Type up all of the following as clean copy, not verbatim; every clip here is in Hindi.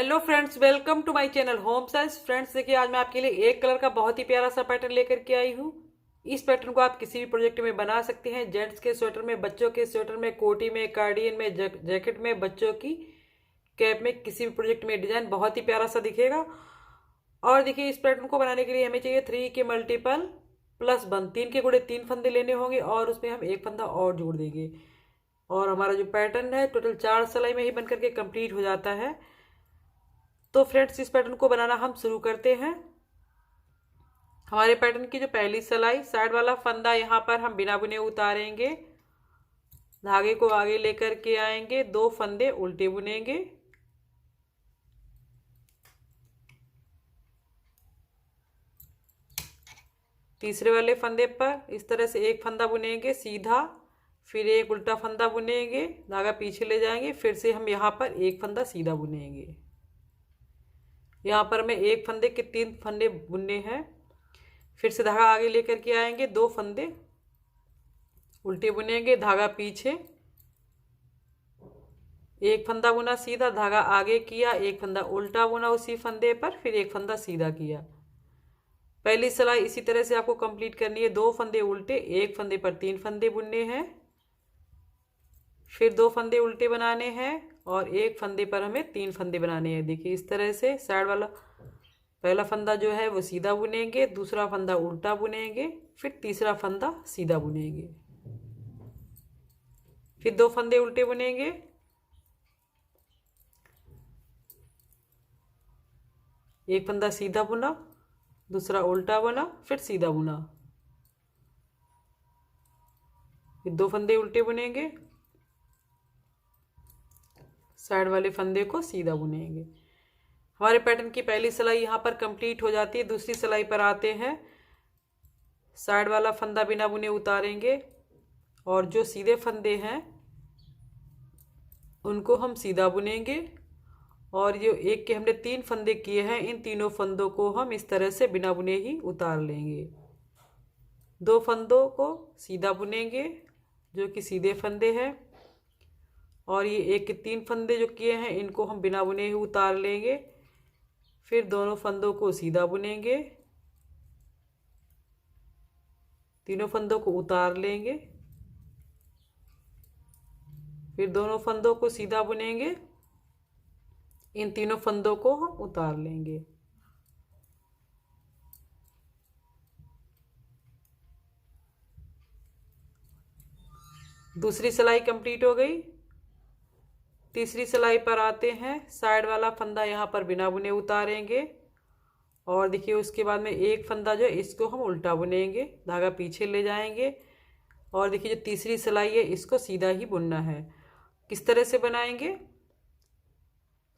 Hello friends, welcome to my channel home science. Friends देखिए, आज मैं आपके लिए एक कलर का बहुत ही प्यारा सा पैटर्न लेकर के आई हूँ। इस पैटर्न को आप किसी भी प्रोजेक्ट में बना सकते हैं। जेंट्स के स्वेटर में, बच्चों के स्वेटर में, कोटी में, कार्डियन में, जैकेट में, बच्चों की कैप में, किसी भी प्रोजेक्ट में डिजाइन बहुत ही प्यारा सा दिखेगा। और देखिए, इस पैटर्न को बनाने के लिए हमें चाहिए 3 के मल्टीपल प्लस 1, 3 के गुणे 3 फंदे लेने होंगे और उसमें हम एक फंदा और जोड़ देंगे। और हमारा जो पैटर्न है टोटल 4 सिलाई में ही बनकर के कंप्लीट हो जाता है। तो फ्रेंड्स, इस पैटर्न को बनाना हम शुरू करते हैं। हमारे पैटर्न की जो पहली सिलाई, साइड वाला फंदा यहाँ पर हम बिना बुने उतारेंगे, धागे को आगे लेकर के आएंगे, 2 फंदे उल्टे बुनेंगे, तीसरे वाले फंदे पर इस तरह से एक फंदा बुनेंगे सीधा, फिर एक उल्टा फंदा बुनेंगे, धागा पीछे ले जाएंगे, फिर से हम यहाँ पर एक फंदा सीधा बुनेंगे। यहाँ पर हमें एक फंदे के 3 फंदे बुनने हैं। फिर से धागा आगे लेकर के आएंगे, 2 फंदे उल्टे बुनेंगे, धागा पीछे, एक फंदा बुना सीधा, धागा आगे किया, एक फंदा उल्टा बुना उसी फंदे पर, फिर एक फंदा सीधा किया। पहली सिलाई इसी तरह से आपको कंप्लीट करनी है। 2 फंदे उल्टे, एक फंदे पर 3 फंदे बुनने हैं, फिर 2 फंदे उल्टे बनाने हैं और एक फंदे पर हमें 3 फंदे बनाने हैं। देखिए, इस तरह से साइड वाला पहला फंदा जो है वो सीधा बुनेंगे, दूसरा फंदा उल्टा बुनेंगे, फिर तीसरा फंदा सीधा बुनेंगे, फिर 2 फंदे उल्टे बुनेंगे, एक फंदा सीधा बुना, दूसरा उल्टा बुना, फिर सीधा बुना, फिर 2 फंदे उल्टे बुनेंगे, साइड वाले फंदे को सीधा बुनेंगे। हमारे पैटर्न की पहली सिलाई यहाँ पर कंप्लीट हो जाती है। दूसरी सिलाई पर आते हैं। साइड वाला फंदा बिना बुने उतारेंगे और जो सीधे फंदे हैं उनको हम सीधा बुनेंगे और जो एक के हमने 3 फंदे किए हैं, इन तीनों फंदों को हम इस तरह से बिना बुने ही उतार लेंगे। 2 फंदों को सीधा बुनेंगे जो कि सीधे फंदे हैं और ये एक के 3 फंदे जो किए हैं इनको हम बिना बुने ही उतार लेंगे। फिर दोनों फंदों को सीधा बुनेंगे, तीनों फंदों को उतार लेंगे, फिर दोनों फंदों को सीधा बुनेंगे, इन तीनों फंदों को हम उतार लेंगे। दूसरी सिलाई कंप्लीट हो गई। तीसरी सिलाई पर आते हैं। साइड वाला फंदा यहाँ पर बिना बुने उतारेंगे और देखिए उसके बाद में एक फंदा जो है इसको हम उल्टा बुनेंगे, धागा पीछे ले जाएंगे और देखिए जो तीसरी सिलाई है इसको सीधा ही बुनना है। किस तरह से बनाएंगे?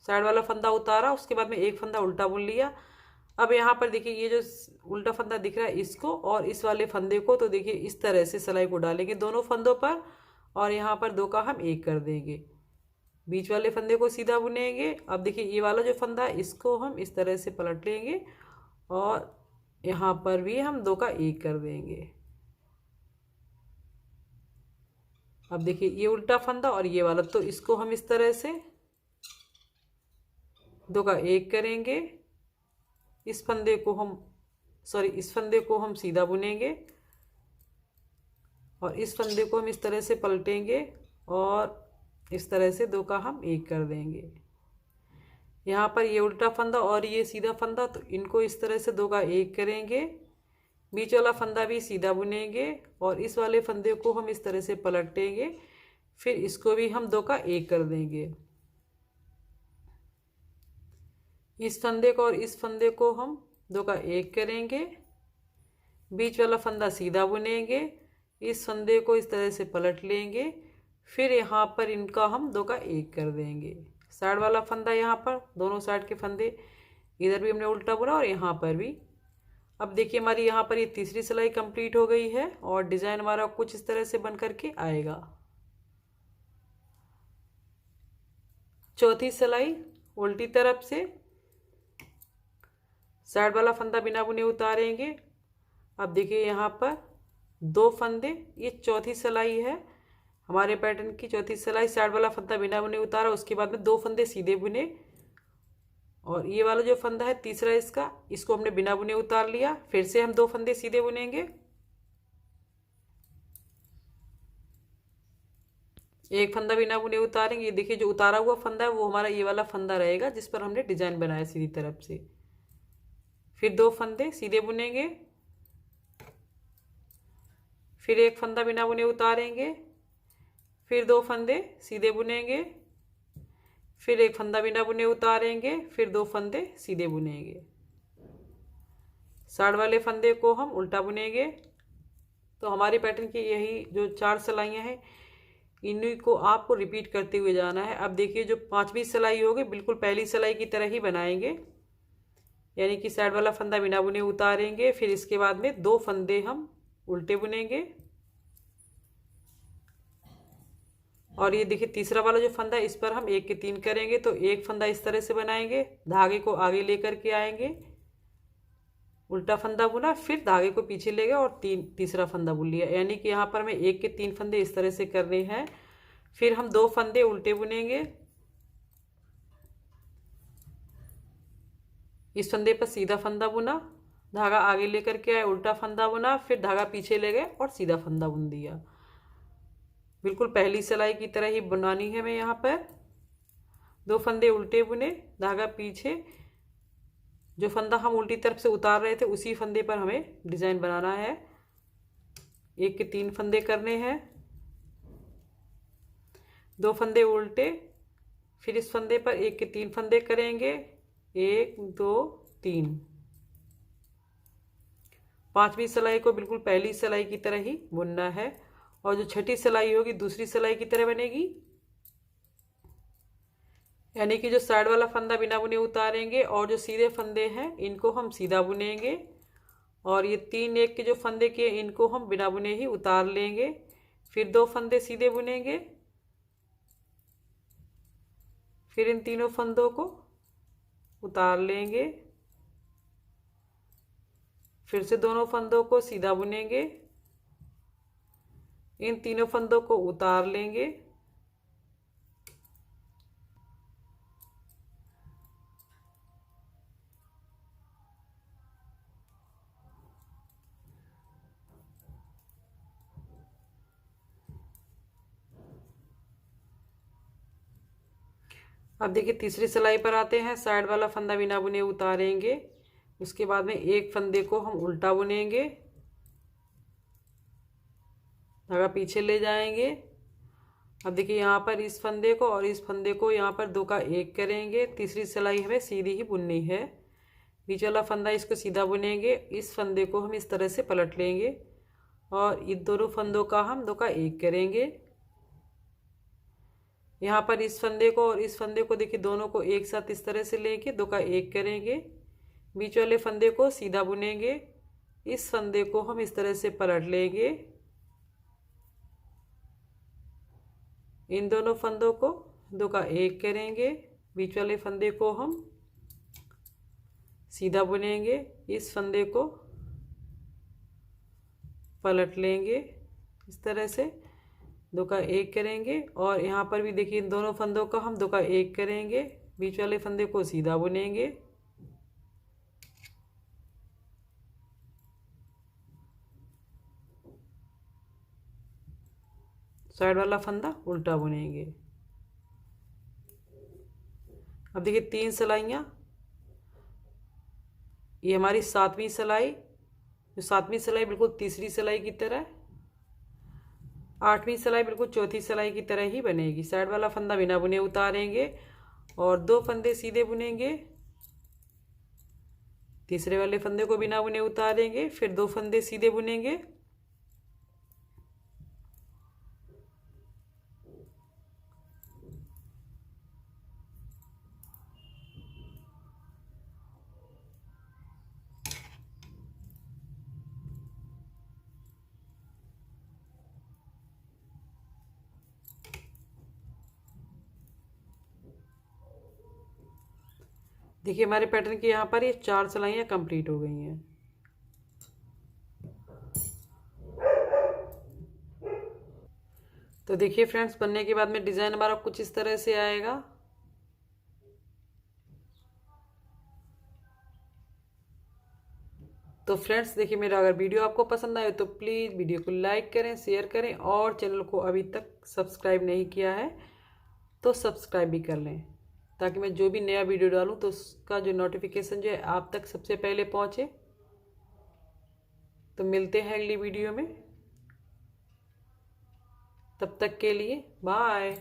साइड वाला फंदा उतारा, उसके बाद में एक फंदा उल्टा बुन लिया। अब यहाँ पर देखिए ये जो उल्टा फंदा दिख रहा है इसको और इस वाले फंदे को, तो देखिए इस तरह से सिलाई को डालेंगे दोनों फंदों पर और यहाँ पर 2 का हम 1 कर देंगे। बीच वाले फंदे को सीधा बुनेंगे। अब देखिए ये वाला जो फंदा है इसको हम इस तरह से पलट लेंगे और यहाँ पर भी हम 2 का 1 कर देंगे। अब देखिए ये उल्टा फंदा और ये वाला, तो इसको हम इस तरह से 2 का 1 करेंगे। इस फंदे को हम सीधा बुनेंगे और इस फंदे को हम इस तरह से पलटेंगे और इस तरह से 2 का हम 1 कर देंगे। यहाँ पर ये उल्टा फंदा और ये सीधा फंदा, तो इनको इस तरह से 2 का 1 करेंगे। बीच वाला फंदा भी सीधा बुनेंगे और इस वाले फंदे को हम इस तरह से पलटेंगे, फिर इसको भी हम 2 का 1 कर देंगे। इस फंदे को और इस फंदे को हम 2 का 1 करेंगे। बीच वाला फंदा सीधा बुनेंगे, इस फंदे को इस तरह से पलट लेंगे, फिर यहाँ पर इनका हम 2 का 1 कर देंगे। साइड वाला फंदा यहाँ पर, दोनों साइड के फंदे इधर भी हमने उल्टा बुना और यहाँ पर भी। अब देखिए हमारी यहाँ पर ये तीसरी सिलाई कंप्लीट हो गई है और डिज़ाइन हमारा कुछ इस तरह से बन करके आएगा। चौथी सिलाई उल्टी तरफ से, साइड वाला फंदा बिना बुने उतारेंगे। अब देखिए यहाँ पर 2 फंदे, ये चौथी सिलाई है हमारे पैटर्न की। चौथी सिलाई, साइड वाला फंदा बिना बुने उतारा, उसके बाद में 2 फंदे सीधे बुने और ये वाला जो फंदा है तीसरा इसका, इसको हमने बिना बुने उतार लिया। फिर से हम 2 फंदे सीधे बुनेंगे। एक फंदा बिना बुने उतारेंगे। ये देखिए जो उतारा हुआ फंदा है वो हमारा ये वाला फंदा रहेगा जिस पर हमने डिजाइन बनाया सीधी तरफ से। फिर 2 फंदे सीधे बुनेंगे। फिर एक फंदा बिना बुने उतारेंगे। फिर 2 फंदे सीधे बुनेंगे। फिर एक फंदा बिना बुने उतारेंगे। फिर 2 फंदे सीधे बुनेंगे। साइड वाले फंदे को हम उल्टा बुनेंगे। तो हमारी पैटर्न की यही जो 4 सिलाइयाँ हैं इन्हीं को आपको रिपीट करते हुए जाना है। अब देखिए जो 5वीं सिलाई होगी बिल्कुल पहली सिलाई की तरह ही बनाएंगे, यानी कि साइड वाला फंदा बिना बुने उतारेंगे। फिर इसके बाद में 2 फंदे हम उल्टे बुनेंगे। और ये देखिए तीसरा वाला जो फंदा है इस पर हम 1 के 3 करेंगे। तो एक फंदा इस तरह से बनाएंगे, धागे को आगे लेकर के आएंगे, उल्टा फंदा बुना, फिर धागे को पीछे ले गए और तीसरा फंदा बुन लिया। यानी कि यहाँ पर हमें 1 के 3 फंदे इस तरह से करने हैं। फिर हम 2 फंदे उल्टे बुनेंगे। इस फंदे पर सीधा फंदा बुना, धागा आगे लेकर के आए, उल्टा फंदा बुना, फिर धागा पीछे ले गए और सीधा फंदा बुन दिया। बिल्कुल पहली सिलाई की तरह ही बनानी है हमें। यहाँ पर 2 फंदे उल्टे बुने, धागा पीछे, जो फंदा हम उल्टी तरफ से उतार रहे थे उसी फंदे पर हमें डिजाइन बनाना है। 1 के 3 फंदे करने हैं। 2 फंदे उल्टे, फिर इस फंदे पर 1 के 3 फंदे करेंगे। 1 2 3। 5वीं सिलाई को बिल्कुल पहली सिलाई की तरह ही बुनना है। और जो छठी सिलाई होगी दूसरी सिलाई की तरह बनेगी, यानी कि जो साइड वाला फंदा बिना बुने उतारेंगे और जो सीधे फंदे हैं इनको हम सीधा बुनेंगे। और ये 3 1 के जो फंदे किए इनको हम बिना बुने ही उतार लेंगे। फिर 2 फंदे सीधे बुनेंगे। फिर इन तीनों फंदों को उतार लेंगे। फिर से दोनों फंदों को सीधा बुनेंगे। इन तीनों फंदों को उतार लेंगे। अब देखिए तीसरी सिलाई पर आते हैं। साइड वाला फंदा बिना बुने उतारेंगे। उसके बाद में एक फंदे को हम उल्टा बुनेंगे, धागा पीछे ले जाएंगे। अब देखिए यहाँ पर इस फंदे को और इस फंदे को यहाँ पर 2 का 1 करेंगे। तीसरी सिलाई हमें सीधी ही बुननी है। बीच वाला फंदा इसको सीधा बुनेंगे। इस फंदे को हम इस तरह से पलट लेंगे और इन दोनों फंदों का हम 2 का 1 करेंगे। यहाँ पर इस फंदे को और इस फंदे को देखिए दोनों को एक साथ इस तरह से लेके 2 का 1 करेंगे। बीच वाले फंदे को सीधा बुनेंगे। इस फंदे को हम इस तरह से पलट लेंगे। इन दोनों फंदों को 2 का 1 करेंगे। बीच वाले फंदे को हम सीधा बुनेंगे। इस फंदे को पलट लेंगे इस तरह से, 2 का 1 करेंगे। और यहाँ पर भी देखिए इन दोनों फंदों का हम 2 का 1 करेंगे। बीच वाले फंदे को सीधा बुनेंगे। साइड वाला फंदा उल्टा बुनेंगे। अब देखिए 3 सिलाइयाँ, ये हमारी 7वीं सिलाई, जो 7वीं सिलाई बिल्कुल तीसरी सिलाई की तरह, 8वीं सिलाई बिल्कुल चौथी सिलाई की तरह ही बनेगी। साइड वाला फंदा बिना बुने उतारेंगे और 2 फंदे सीधे बुनेंगे। तीसरे वाले फंदे को बिना बुने उतारेंगे, फिर 2 फंदे सीधे बुनेंगे। देखिए हमारे पैटर्न की यहाँ पर ये 4 सिलाइयाँ कंप्लीट हो गई हैं। तो देखिए फ्रेंड्स बनने के बाद में डिज़ाइन हमारा कुछ इस तरह से आएगा। तो फ्रेंड्स देखिए, मेरा अगर वीडियो आपको पसंद आए तो प्लीज़ वीडियो को लाइक करें, शेयर करें, और चैनल को अभी तक सब्सक्राइब नहीं किया है तो सब्सक्राइब भी कर लें, ताकि मैं जो भी नया वीडियो डालूं तो उसका जो नोटिफिकेशन जो है आप तक सबसे पहले पहुंचे। तो मिलते हैं अगली वीडियो में, तब तक के लिए बाय।